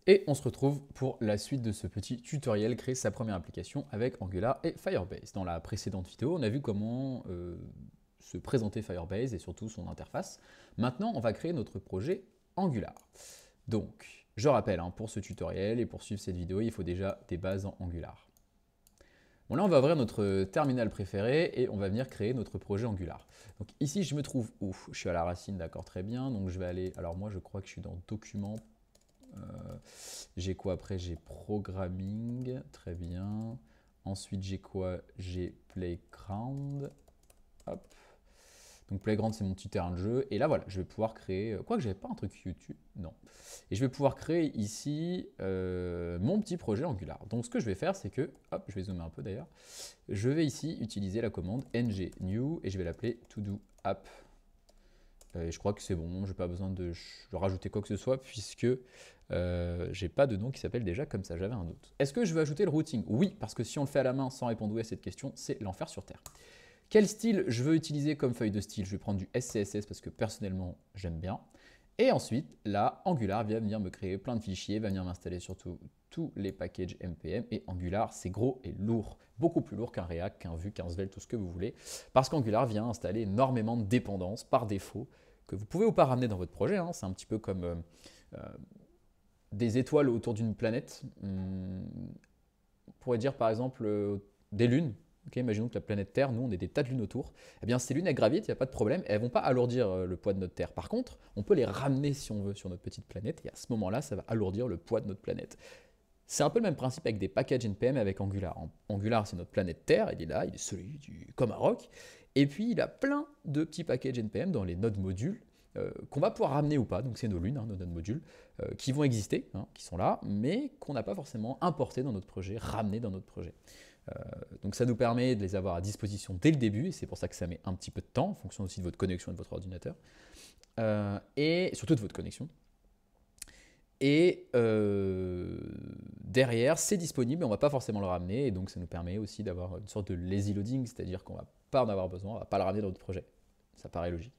Et on se retrouve pour la suite de ce petit tutoriel, créer sa première application avec Angular et Firebase. Dans la précédente vidéo, on a vu comment se présenter Firebase et surtout son interface. Maintenant, on va créer notre projet Angular. Donc, je rappelle, hein, pour ce tutoriel et pour suivre cette vidéo, il faut déjà des bases en Angular. Bon, là, on va ouvrir notre terminal préféré et on va venir créer notre projet Angular. Donc ici, je me trouve où? Je suis à la racine, d'accord, très bien. Donc je vais aller, alors moi, je crois que je suis dans Documents. J'ai quoi après? J'ai Programming, très bien. Ensuite, j'ai quoi? J'ai Playground. Hop. Donc Playground, c'est mon petit terrain de jeu. Et là, voilà, je vais pouvoir créer... Quoi que j'avais pas un truc YouTube? Non. Et je vais pouvoir créer ici mon petit projet Angular. Donc ce que je vais faire, c'est que... Hop, je vais zoomer un peu d'ailleurs. Je vais ici utiliser la commande ng new et je vais l'appeler to do app. Et je crois que c'est bon, je n'ai pas besoin de rajouter quoi que ce soit puisque j'ai pas de nom qui s'appelle déjà comme ça, j'avais un doute. Est-ce que je veux ajouter le routing? Oui, parce que si on le fait à la main sans répondre oui à cette question, c'est l'enfer sur Terre. Quel style je veux utiliser comme feuille de style? Je vais prendre du SCSS parce que personnellement j'aime bien. Et ensuite, là, Angular va venir me créer plein de fichiers, va venir m'installer surtout tous les packages NPM. Et Angular, c'est gros et lourd, beaucoup plus lourd qu'un React, qu'un Vue, qu'un Svelte, tout ce que vous voulez, parce qu'Angular vient installer énormément de dépendances par défaut que vous pouvez ou pas ramener dans votre projet. Hein. C'est un petit peu comme des étoiles autour d'une planète. On pourrait dire par exemple des lunes. Okay, imaginons que la planète Terre, nous, on est des tas de lunes autour. Eh bien, ces lunes, elles gravitent, il n'y a pas de problème. Elles ne vont pas alourdir le poids de notre Terre. Par contre, on peut les ramener, si on veut, sur notre petite planète. Et à ce moment-là, ça va alourdir le poids de notre planète. C'est un peu le même principe avec des packages NPM et avec Angular. Angular, c'est notre planète Terre. Il est là, il est solide, comme un roc. Et puis, il a plein de petits packages NPM dans les nodes modules qu'on va pouvoir ramener ou pas. Donc, c'est nos lunes, hein, nos nodes modules, qui vont exister, hein, qui sont là, mais qu'on n'a pas forcément importé dans notre projet, ramené dans notre projet. Donc ça nous permet de les avoir à disposition dès le début, et c'est pour ça que ça met un petit peu de temps, en fonction aussi de votre connexion et de votre ordinateur, et surtout de votre connexion. Et derrière, c'est disponible, mais on ne va pas forcément le ramener, et donc ça nous permet aussi d'avoir une sorte de lazy loading, c'est-à-dire qu'on ne va pas en avoir besoin, on ne va pas le ramener dans notre projet. Ça paraît logique.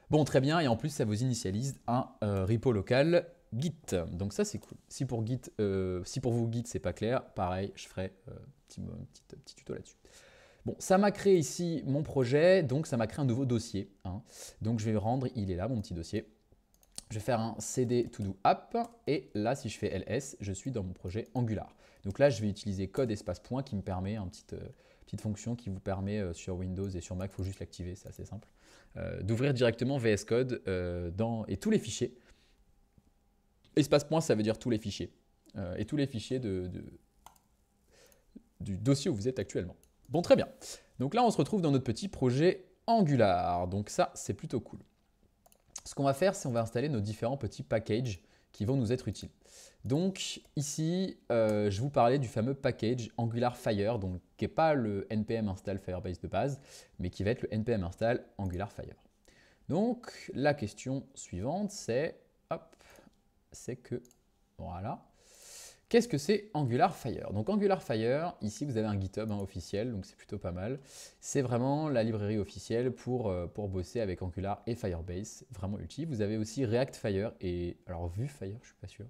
Bon, très bien, et en plus, ça vous initialise un repo local Git. Donc ça, c'est cool. Si pour vous, Git, c'est pas clair, pareil, je ferai petit tuto là-dessus. Bon, ça m'a créé ici mon projet, donc ça m'a créé un nouveau dossier. Hein. Donc je vais rendre, il est là, mon petit dossier. Je vais faire un cd to do app, et là, si je fais ls, je suis dans mon projet Angular. Donc là, je vais utiliser code espace point qui me permet une petite fonction qui vous permet sur Windows et sur Mac, il faut juste l'activer, c'est assez simple, d'ouvrir directement VS Code et tous les fichiers. Espace point, ça veut dire tous les fichiers. Et tous les fichiers du dossier où vous êtes actuellement. Bon, très bien. Donc là, on se retrouve dans notre petit projet Angular. Donc ça, c'est plutôt cool. Ce qu'on va faire, c'est qu'on va installer nos différents petits packages qui vont nous être utiles. Donc ici, je vous parlais du fameux package Angular Fire, donc qui n'est pas le npm install Firebase de base, mais qui va être le npm install Angular Fire. Donc la question suivante, c'est que, voilà, qu'est-ce que c'est Angular Fire? Donc Angular Fire, ici vous avez un GitHub officiel, donc c'est plutôt pas mal. C'est vraiment la librairie officielle pour bosser avec Angular et Firebase, vraiment utile. Vous avez aussi React Fire et, alors Vue Fire, je suis pas sûr,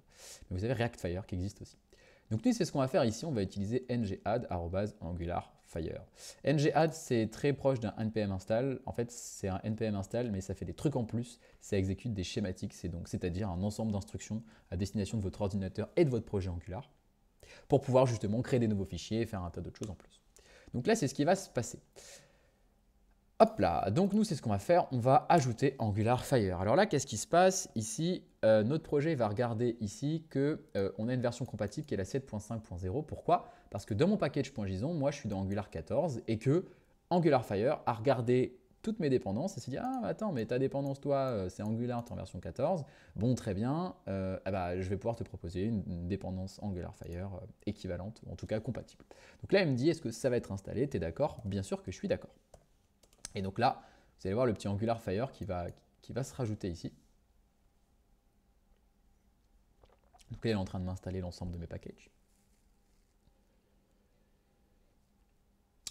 mais vous avez React Fire qui existe aussi. Donc nous, c'est ce qu'on va faire ici, on va utiliser ngadd@angularfire. Ngadd, c'est très proche d'un npm install. En fait, c'est un npm install, mais ça fait des trucs en plus. Ça exécute des schématiques, c'est-à-dire un ensemble d'instructions à destination de votre ordinateur et de votre projet Angular, pour pouvoir justement créer des nouveaux fichiers et faire un tas d'autres choses en plus. Donc là, c'est ce qui va se passer. Hop là, donc nous, c'est ce qu'on va faire, on va ajouter Angular Fire. Alors là, qu'est-ce qui se passe ici? Notre projet va regarder ici qu'on a une version compatible qui est la 7.5.0. Pourquoi? Parce que dans mon package.json, moi, je suis dans Angular 14 et que Angular Fire a regardé toutes mes dépendances et s'est dit « Ah, attends, mais ta dépendance, toi, c'est Angular, tu es en version 14. Bon, très bien, je vais pouvoir te proposer une dépendance Angular Fire équivalente, ou en tout cas compatible. » Donc là, il me dit « Est-ce que ça va être installé? Tu es d'accord ?» Bien sûr que je suis d'accord. Et donc là, vous allez voir le petit Angular Fire qui va se rajouter ici. Donc là, il est en train de m'installer l'ensemble de mes packages.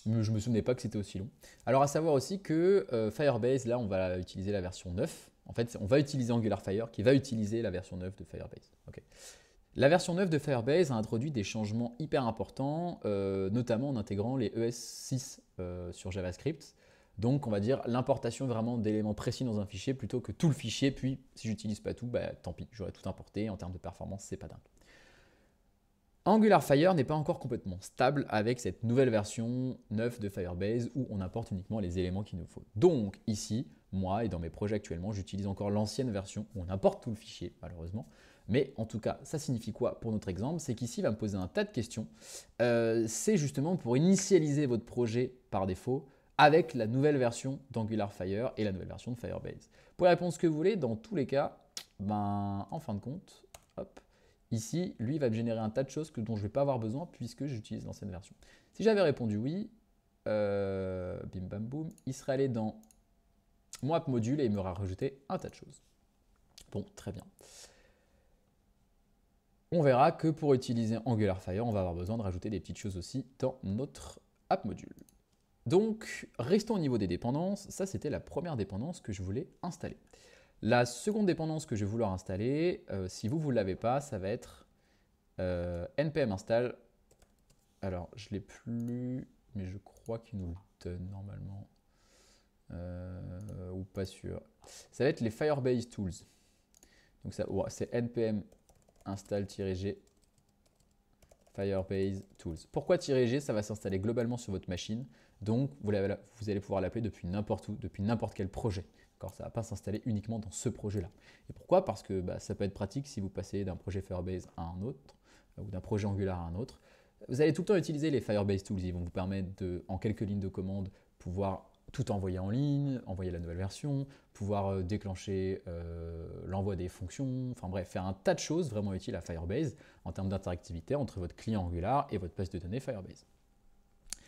Mais je ne me souvenais pas que c'était aussi long. Alors à savoir aussi que Firebase, là, on va utiliser la version 9. En fait, on va utiliser Angular Fire qui va utiliser la version 9 de Firebase. Okay. La version 9 de Firebase a introduit des changements hyper importants, notamment en intégrant les ES6 sur JavaScript. Donc, on va dire l'importation vraiment d'éléments précis dans un fichier plutôt que tout le fichier. Puis, si j'utilise pas tout, bah, tant pis, j'aurais tout importé. En termes de performance, c'est pas dingue. Angular Fire n'est pas encore complètement stable avec cette nouvelle version 9 de Firebase où on importe uniquement les éléments qu'il nous faut. Donc ici, moi et dans mes projets actuellement, j'utilise encore l'ancienne version où on importe tout le fichier, malheureusement. Mais en tout cas, ça signifie quoi pour notre exemple? C'est qu'ici, il va me poser un tas de questions. C'est justement pour initialiser votre projet par défaut avec la nouvelle version d'Angular Fire et la nouvelle version de Firebase. Vous pouvez répondre ce que vous voulez, dans tous les cas, ben, en fin de compte, hop, ici, lui, il va me générer un tas de choses dont je ne vais pas avoir besoin puisque j'utilise l'ancienne version. Si j'avais répondu oui, bim bam boum, il serait allé dans mon app module et il m'aurait rajouté un tas de choses. Bon, très bien. On verra que pour utiliser Angular Fire, on va avoir besoin de rajouter des petites choses aussi dans notre app module. Donc, restons au niveau des dépendances. Ça, c'était la première dépendance que je voulais installer. La seconde dépendance que je vais vouloir installer, si vous ne l'avez pas, ça va être npm install. Alors, je ne l'ai plus, mais je crois qu'il nous le donne normalement. Ou pas sûr. Ça va être les Firebase Tools. Donc, c'est npm install-g Firebase Tools. Pourquoi -g? Ça va s'installer globalement sur votre machine. Donc, vous allez pouvoir l'appeler depuis n'importe où, depuis n'importe quel projet. Ça ne va pas s'installer uniquement dans ce projet-là. Et pourquoi? Parce que ça peut être pratique si vous passez d'un projet Firebase à un autre, ou d'un projet Angular à un autre. Vous allez tout le temps utiliser les Firebase Tools. Ils vont vous permettre en quelques lignes de commande, pouvoir tout envoyer en ligne, envoyer la nouvelle version, pouvoir déclencher l'envoi des fonctions, enfin bref, faire un tas de choses vraiment utiles à Firebase en termes d'interactivité entre votre client Angular et votre base de données Firebase.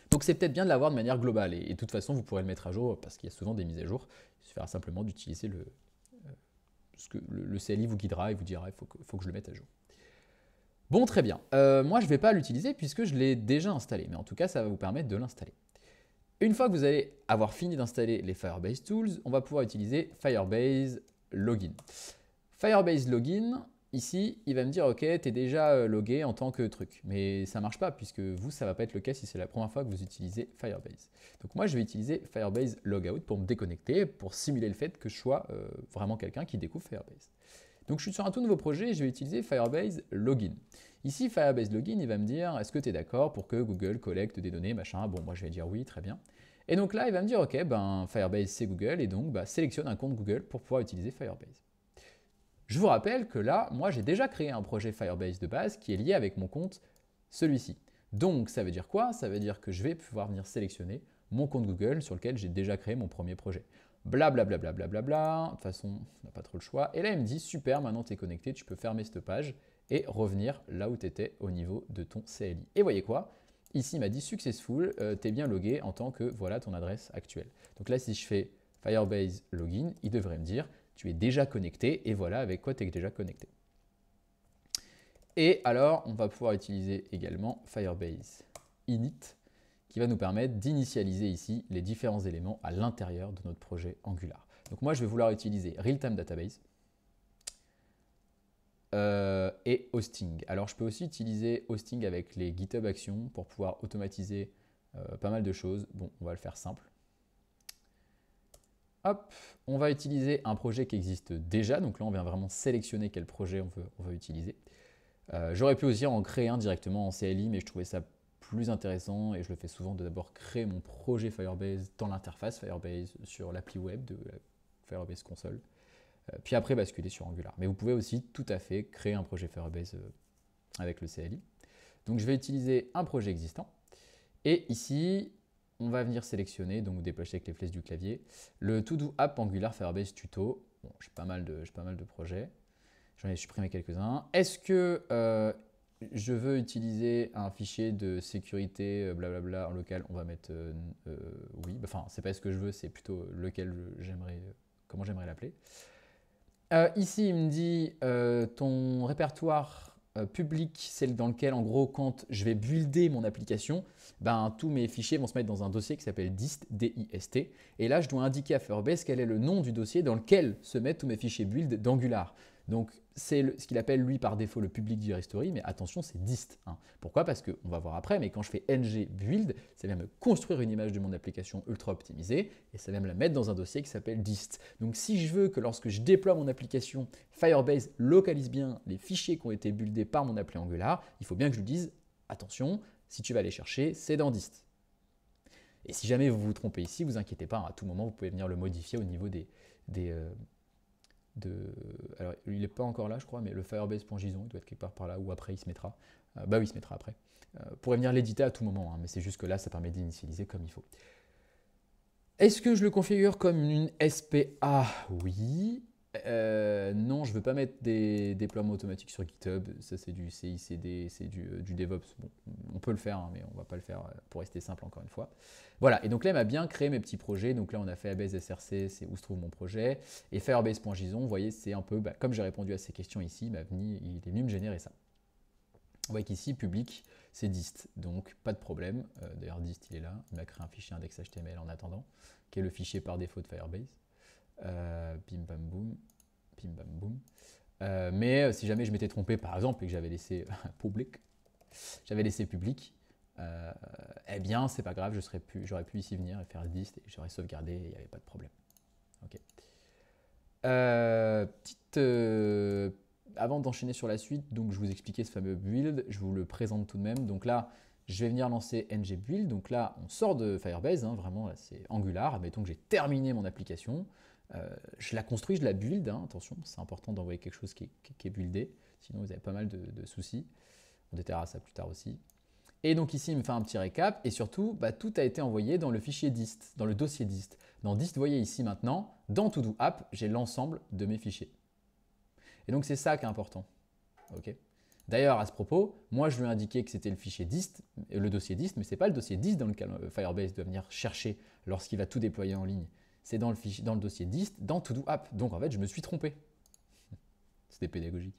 Donc c'est peut-être bien de l'avoir de manière globale et de toute façon vous pourrez le mettre à jour parce qu'il y a souvent des mises à jour. Il suffira simplement d'utiliser le CLI vous guidera et vous dira il faut que je le mette à jour. Bon, très bien. Moi je ne vais pas l'utiliser puisque je l'ai déjà installé, mais en tout cas ça va vous permettre de l'installer. Une fois que vous allez avoir fini d'installer les Firebase Tools, on va pouvoir utiliser Firebase Login. Firebase Login, ici, il va me dire, OK, tu es déjà logué en tant que truc. Mais ça ne marche pas, puisque vous, ça ne va pas être le cas si c'est la première fois que vous utilisez Firebase. Donc moi, je vais utiliser Firebase Logout pour me déconnecter, pour simuler le fait que je sois vraiment quelqu'un qui découvre Firebase. Donc je suis sur un tout nouveau projet et je vais utiliser Firebase Login. Ici, Firebase Login, il va me dire, est-ce que tu es d'accord pour que Google collecte des données, machin? Bon, moi, je vais dire oui, très bien. Et donc là, il va me dire, OK, Firebase, c'est Google, et donc sélectionne un compte Google pour pouvoir utiliser Firebase. Je vous rappelle que là, moi, j'ai déjà créé un projet Firebase de base qui est lié avec mon compte, celui-ci. Donc, ça veut dire quoi? Ça veut dire que je vais pouvoir venir sélectionner mon compte Google sur lequel j'ai déjà créé mon premier projet. Blablabla, de toute façon, on n'a pas trop le choix. Et là, il me dit, super, maintenant tu es connecté, tu peux fermer cette page et revenir là où tu étais au niveau de ton CLI. Et voyez quoi? Ici, il m'a dit successful, tu es bien logué en tant que voilà ton adresse actuelle. Donc là, si je fais Firebase Login, il devrait me dire tu es déjà connecté et voilà avec quoi tu es déjà connecté. Et alors, on va pouvoir utiliser également Firebase Init qui va nous permettre d'initialiser ici les différents éléments à l'intérieur de notre projet Angular. Donc moi, je vais vouloir utiliser Realtime Database et Hosting. Alors, je peux aussi utiliser Hosting avec les GitHub Actions pour pouvoir automatiser pas mal de choses. Bon, on va le faire simple. Hop, on va utiliser un projet qui existe déjà. Donc là, on vient vraiment sélectionner quel projet on veut utiliser. J'aurais pu aussi en créer un directement en CLI, mais je trouvais ça plus intéressant et je le fais souvent de d'abord créer mon projet Firebase dans l'interface Firebase sur l'appli web de la Firebase Console, puis après basculer sur Angular. Mais vous pouvez aussi tout à fait créer un projet Firebase avec le CLI. Donc je vais utiliser un projet existant et ici on va venir sélectionner, donc vous dépêchez avec les flèches du clavier, le To-Do App Angular Firebase Tuto. Bon, j'ai pas mal de projets. J'en ai supprimé quelques-uns. Est-ce que je veux utiliser un fichier de sécurité blablabla en local? On va mettre oui. Enfin, c'est pas ce que je veux, c'est plutôt lequel j'aimerais, comment j'aimerais l'appeler. Ici, il me dit ton répertoire public, c'est dans lequel, en gros, quand je vais builder mon application, tous mes fichiers vont se mettre dans un dossier qui s'appelle dist, D-I-S-T. Et là, je dois indiquer à Firebase quel est le nom du dossier dans lequel se mettent tous mes fichiers build d'Angular. Donc c'est ce qu'il appelle lui par défaut le public directory, mais attention, c'est dist. Hein. Pourquoi? Parce qu'on va voir après, mais quand je fais ng build, ça vient me construire une image de mon application ultra optimisée et ça vient me la mettre dans un dossier qui s'appelle dist. Donc si je veux que lorsque je déploie mon application, Firebase localise bien les fichiers qui ont été buildés par mon appli Angular, il faut bien que je lui dise attention, si tu vas les chercher, c'est dans dist. Et si jamais vous vous trompez ici, vous inquiétez pas, à tout moment, vous pouvez venir le modifier au niveau alors, il n'est pas encore là, je crois, mais le firebase.json, il doit être quelque part par là, ou après, il se mettra. Bah oui, il se mettra après. Vous pourrez venir l'éditer à tout moment, hein, mais c'est juste que là, ça permet d'initialiser comme il faut. Est-ce que je le configure comme une SPA? Oui. Non, je ne veux pas mettre des déploiements automatiques sur GitHub. Ça, c'est du CI/CD, c'est du DevOps. Bon, on peut le faire, hein, mais on ne va pas le faire pour rester simple encore une fois. Voilà, et donc là, il m'a bien créé mes petits projets. Donc là, on a fait Firebase SRC, c'est où se trouve mon projet. Et Firebase.json, vous voyez, c'est un peu, comme j'ai répondu à ces questions ici, il est venu me générer ça. Vous voyez qu'ici, public, c'est dist, donc pas de problème. D'ailleurs, dist, il est là. Il m'a créé un fichier index.html en attendant, qui est le fichier par défaut de Firebase. Bim bam boum, bim bam boum. Mais si jamais je m'étais trompé par exemple et que j'avais laissé public, eh bien c'est pas grave, j'aurais pu ici venir et faire dist et j'aurais sauvegardé et il n'y avait pas de problème. Okay. Avant d'enchaîner sur la suite, donc je vous expliquais ce fameux build, je vous le présente tout de même. Donc là, je vais venir lancer ng build. Donc là, on sort de Firebase, hein, vraiment, c'est Angular. Admettons que j'ai terminé mon application. Je la construis, je la build. Hein, attention, c'est important d'envoyer quelque chose qui est buildé. Sinon, vous avez pas mal de soucis. On détaillera ça plus tard aussi. Et donc ici, il me fait un petit récap. Et surtout, tout a été envoyé dans le fichier dist, dans le dossier dist. Dans dist, vous voyez ici maintenant, dans To Do App, j'ai l'ensemble de mes fichiers. Et donc, c'est ça qui est important. Okay. D'ailleurs, à ce propos, moi, je lui ai indiqué que c'était le fichier dist, le dossier dist, mais ce n'est pas le dossier dist dans lequel Firebase doit venir chercher lorsqu'il va tout déployer en ligne. C'est dans le dossier dist, dans To Do App. Donc, en fait, je me suis trompé. C'était pédagogique.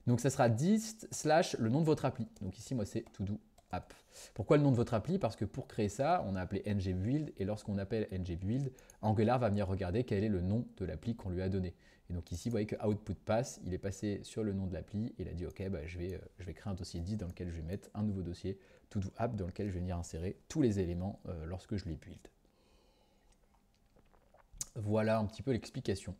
Donc, ça sera dist / le nom de votre appli. Donc, ici, moi, c'est To Do App. Pourquoi le nom de votre appli? Parce que pour créer ça, on a appelé ngBuild, et lorsqu'on appelle ngBuild, Angular va venir regarder quel est le nom de l'appli qu'on lui a donné. Et donc ici, vous voyez que output pass, il est passé sur le nom de l'appli, et il a dit ok, je vais créer un dossier dist dans lequel je vais mettre un nouveau dossier To Do App dans lequel je vais venir insérer tous les éléments lorsque je les build. Voilà un petit peu l'explication.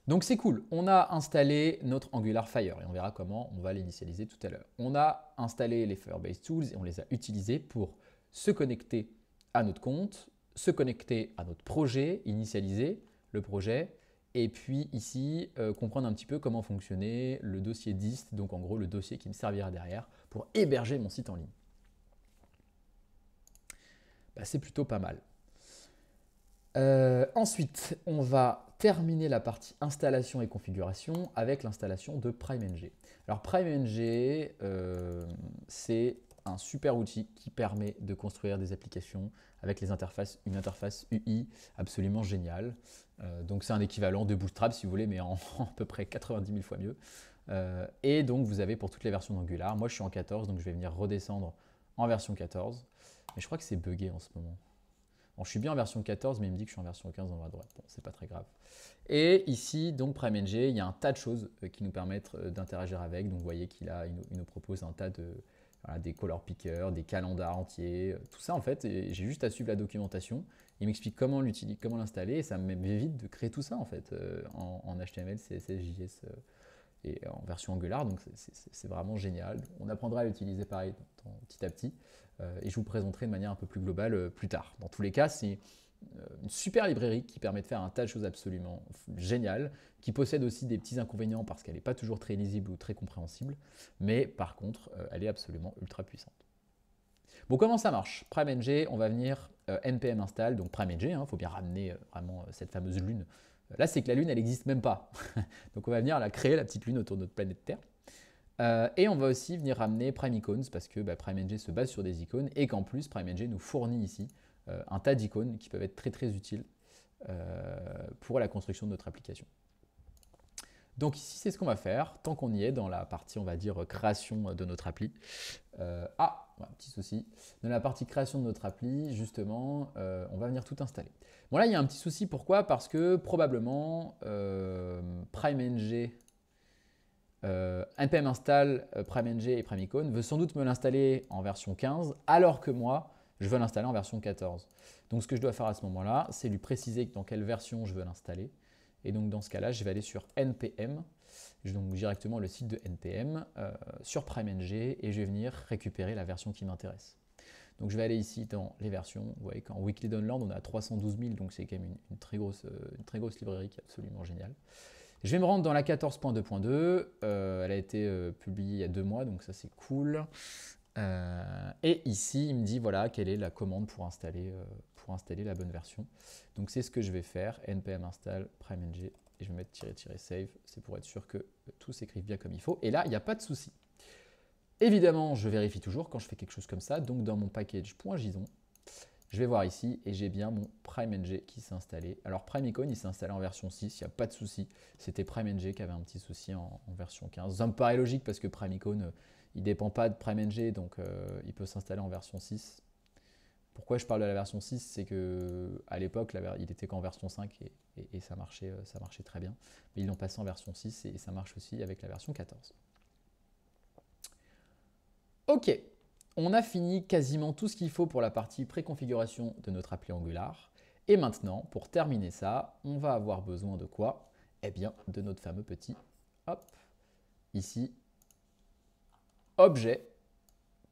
Donc c'est cool, on a installé notre Angular Fire et on verra comment on va l'initialiser tout à l'heure. On a installé les Firebase Tools et on les a utilisés pour se connecter à notre compte, se connecter à notre projet, initialiser le projet, et puis ici comprendre un petit peu comment fonctionnait le dossier dist, donc en gros le dossier qui me servira derrière pour héberger mon site en ligne. C'est plutôt pas mal. Ensuite, on va terminer la partie installation et configuration avec l'installation de PrimeNG. Alors PrimeNG, c'est un super outil qui permet de construire des applications avec une interface UI absolument géniale. Donc c'est un équivalent de Bootstrap si vous voulez, mais en à peu près 90 000 fois mieux. Et donc vous avez pour toutes les versions d'Angular. Moi je suis en 14, donc je vais venir redescendre en version 14. Mais je crois que c'est buggé en ce moment. Bon, je suis bien en version 14, mais il me dit que je suis en version 15 en haut à droite. Bon, c'est pas très grave. Et ici, donc PrimeNG, il y a un tas de choses qui nous permettent d'interagir avec. Donc vous voyez qu'il nous propose un tas de des color pickers, des calendars entiers, tout ça en fait. J'ai juste à suivre la documentation. Il m'explique comment l'utiliser, comment l'installer, et ça m'évite de créer tout ça en fait en HTML, CSS, JS et en version Angular. Donc c'est vraiment génial. On apprendra à l'utiliser pareil petit à petit. Et je vous présenterai de manière un peu plus globale plus tard. Dans tous les cas, c'est une super librairie qui permet de faire un tas de choses absolument géniales, qui possède aussi des petits inconvénients parce qu'elle n'est pas toujours très lisible ou très compréhensible, mais par contre, elle est absolument ultra puissante. Bon, comment ça marche? PrimeNG, on va venir npm install, donc PrimeNG, il faut bien ramener vraiment cette fameuse lune. Là, c'est que la lune, elle n'existe même pas. Donc on va venir la créer, la petite lune autour de notre planète Terre. Et on va aussi venir ramener PrimeIcons parce que PrimeNG se base sur des icônes et qu'en plus PrimeNG nous fournit ici un tas d'icônes qui peuvent être très très utiles pour la construction de notre application. Donc ici, c'est ce qu'on va faire, tant qu'on y est dans la partie, on va dire, création de notre appli. Un petit souci. Dans la partie création de notre appli, justement, on va venir tout installer. Bon là, il y a un petit souci, pourquoi? Parce que probablement, PrimeNG, npm install PrimeNG et PrimeIcon veut sans doute me l'installer en version 15, alors que moi, je veux l'installer en version 14. Donc ce que je dois faire à ce moment-là, c'est lui préciser dans quelle version je veux l'installer. Et donc dans ce cas-là, je vais aller sur npm, donc directement le site de npm, sur PrimeNG, et je vais venir récupérer la version qui m'intéresse. Donc je vais aller ici dans les versions. Vous voyez qu'en Weekly Download, on a 312 000, donc c'est quand même une très grosse librairie qui est absolument géniale. Je vais me rendre dans la 14.2.2. Elle a été publiée il y a 2 mois, donc ça c'est cool. Et ici, il me dit voilà quelle est la commande pour installer la bonne version. Donc c'est ce que je vais faire, npm install primeng, et je vais mettre --save, c'est pour être sûr que tout s'écrive bien comme il faut. Et là, il n'y a pas de souci. Évidemment, je vérifie toujours quand je fais quelque chose comme ça. Donc dans mon package.json, je vais voir ici et j'ai bien mon PrimeNG qui s'est installé. Alors PrimeIcon, il s'est installé en version 6, il n'y a pas de souci. C'était PrimeNG qui avait un petit souci en version 15. Ça me paraît logique parce que PrimeIcon, il ne dépend pas de PrimeNG, donc il peut s'installer en version 6. Pourquoi je parle de la version 6? C'est qu'à l'époque, il était qu'en version 5 et ça marchait très bien. Mais ils l'ont passé en version 6 et ça marche aussi avec la version 14. Ok, on a fini quasiment tout ce qu'il faut pour la partie préconfiguration de notre appli Angular. Et maintenant, pour terminer ça, on va avoir besoin de quoi? Eh bien, de notre fameux petit, hop, ici, objet,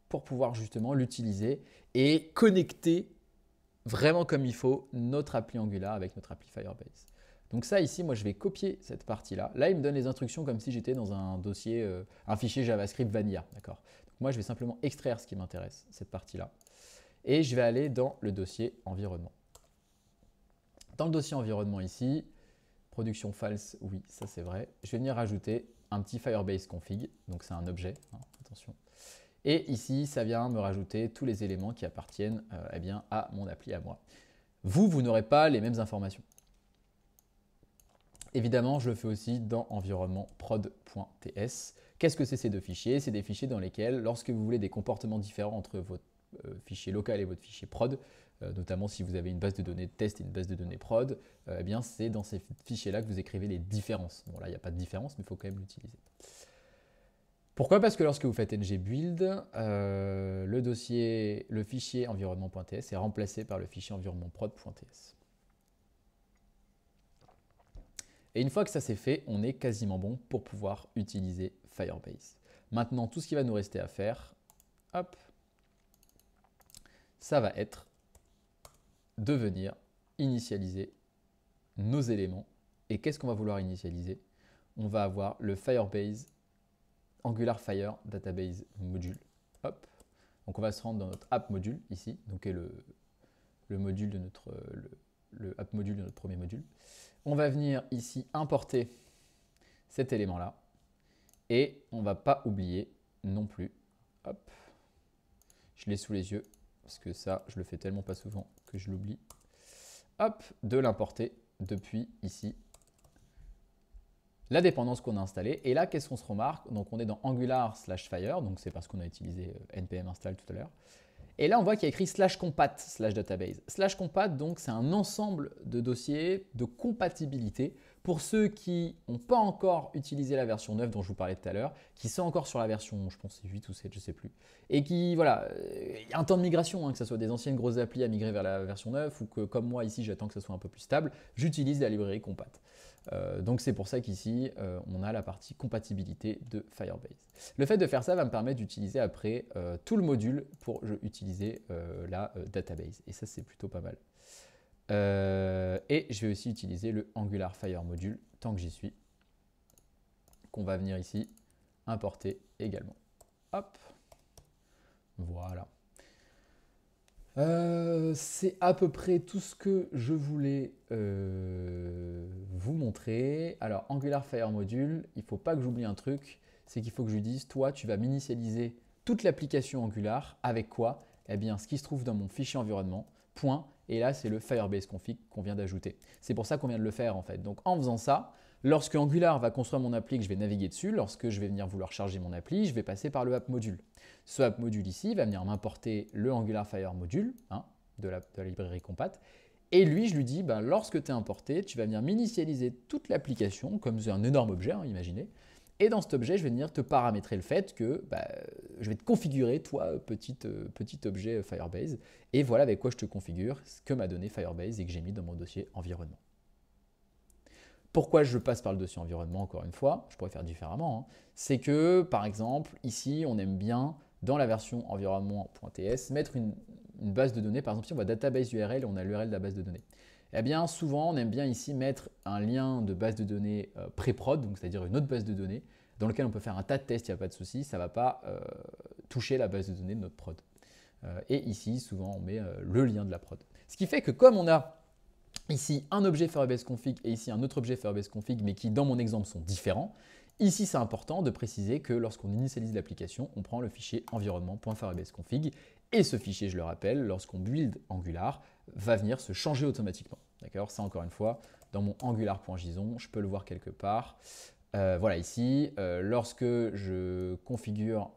pour pouvoir justement l'utiliser et connecter vraiment comme il faut notre appli Angular avec notre appli Firebase. Donc ça ici, moi je vais copier cette partie-là. Là, il me donne les instructions comme si j'étais dans un dossier, un fichier JavaScript vanilla, d'accord? Moi, je vais simplement extraire ce qui m'intéresse, cette partie-là. Et je vais aller dans le dossier environnement. Dans le dossier environnement ici, production false, oui, ça c'est vrai. Je vais venir rajouter un petit Firebase config, donc c'est un objet, hein, attention. Et ici, ça vient me rajouter tous les éléments qui appartiennent eh bien, à mon appli à moi. Vous n'aurez pas les mêmes informations. Évidemment, je le fais aussi dans environnement prod.ts. Qu'est-ce que c'est ces deux fichiers? C'est des fichiers dans lesquels, lorsque vous voulez des comportements différents entre votre fichier local et votre fichier prod, notamment si vous avez une base de données de test et une base de données prod, eh bien c'est dans ces fichiers-là que vous écrivez les différences. Bon là, il n'y a pas de différence, mais il faut quand même l'utiliser. Pourquoi? Parce que lorsque vous faites ngbuild, le fichier environnement.ts est remplacé par le fichier environnement prod.ts. Et une fois que ça c'est fait, on est quasiment bon pour pouvoir utiliser Firebase. Maintenant, tout ce qui va nous rester à faire, hop, ça va être de venir initialiser nos éléments. Et qu'est-ce qu'on va vouloir initialiser? On va avoir le Firebase Angular Fire Database Module. Hop. Donc on va se rendre dans notre app module ici, donc qui est le module de notre le app module de notre premier module. On va venir ici importer cet élément-là. Et on ne va pas oublier non plus, hop, je l'ai sous les yeux, parce que ça, je le fais tellement pas souvent que je l'oublie, hop, de l'importer depuis ici, la dépendance qu'on a installée. Et là, qu'est-ce qu'on se remarque? Donc on est dans Angular/Fire, donc c'est parce qu'on a utilisé npm install tout à l'heure. Et là, on voit qu'il y a écrit /compat/database. /compat, donc, c'est un ensemble de dossiers de compatibilité pour ceux qui n'ont pas encore utilisé la version 9 dont je vous parlais tout à l'heure, qui sont encore sur la version, je pense, 8 ou 7, je ne sais plus. Et qui, voilà, il y a un temps de migration, hein, que ce soit des anciennes grosses applis à migrer vers la version 9 ou que, comme moi, ici, j'attends que ça soit un peu plus stable, j'utilise la librairie compat. Donc c'est pour ça qu'ici, on a la partie compatibilité de Firebase. Le fait de faire ça va me permettre d'utiliser après tout le module pour utiliser la database. Et ça, c'est plutôt pas mal. Et je vais aussi utiliser le Angular Fire module tant que j'y suis, qu'on va venir ici importer également. Hop, voilà. C'est à peu près tout ce que je voulais vous montrer. Alors, Angular Fire Module, il ne faut pas que j'oublie un truc, c'est qu'il faut que je dise, toi, tu vas m'initialiser toute l'application Angular avec quoi? Eh bien, ce qui se trouve dans mon fichier environnement, point, et là, c'est le Firebase config qu'on vient d'ajouter. C'est pour ça qu'on vient de le faire, en fait. Donc, en faisant ça, Lorsque Angular va construire mon appli, que je vais naviguer dessus, lorsque je vais venir vouloir charger mon appli, je vais passer par le app module. Ce app module ici va venir m'importer le Angular Fire module de la librairie compat. Et lui, je lui dis, lorsque tu es importé, tu vas venir m'initialiser toute l'application, comme c'est un énorme objet, imaginez. Et dans cet objet, je vais venir te paramétrer le fait que je vais te configurer, toi, petit objet Firebase. Et voilà avec quoi je te configure ce que m'a donné Firebase et que j'ai mis dans mon dossier environnement. Pourquoi je passe par le dossier environnement, encore une fois, je pourrais faire différemment, c'est que, par exemple, ici, on aime bien, dans la version environnement.ts, mettre une base de données. Par exemple, si on voit database URL et on a l'URL de la base de données. Eh bien, souvent, on aime bien ici mettre un lien de base de données pré-prod, donc c'est-à-dire une autre base de données, dans lequel on peut faire un tas de tests, il n'y a pas de souci, ça ne va pas toucher la base de données de notre prod. Et ici, souvent, on met le lien de la prod. Ce qui fait que comme on a ici un objet Firebase config et ici un autre objet Firebase config, mais qui dans mon exemple sont différents, ici c'est important de préciser que lorsqu'on initialise l'application, on prend le fichier environnement.firebase config et ce fichier, je le rappelle, lorsqu'on build Angular, va venir se changer automatiquement. D'accord? Ça encore une fois, dans mon angular.json, je peux le voir quelque part. Voilà ici, lorsque je configure,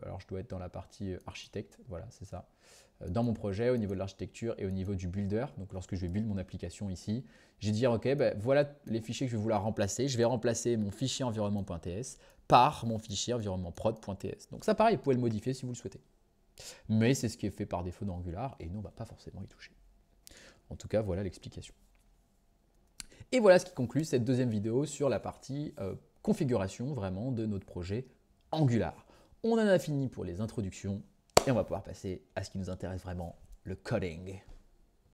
alors je dois être dans la partie architecte, voilà c'est ça. Dans mon projet, au niveau de l'architecture et au niveau du builder, donc lorsque je vais build mon application ici, je vais dire ok, voilà les fichiers que je vais vouloir remplacer. Je vais remplacer mon fichier environnement.ts par mon fichier environnement.prod.ts. Donc ça pareil, vous pouvez le modifier si vous le souhaitez. Mais c'est ce qui est fait par défaut dans Angular et nous on ne va pas forcément y toucher. En tout cas, voilà l'explication. Et voilà ce qui conclut cette deuxième vidéo sur la partie configuration vraiment de notre projet Angular. On en a fini pour les introductions et on va pouvoir passer à ce qui nous intéresse vraiment, le coding.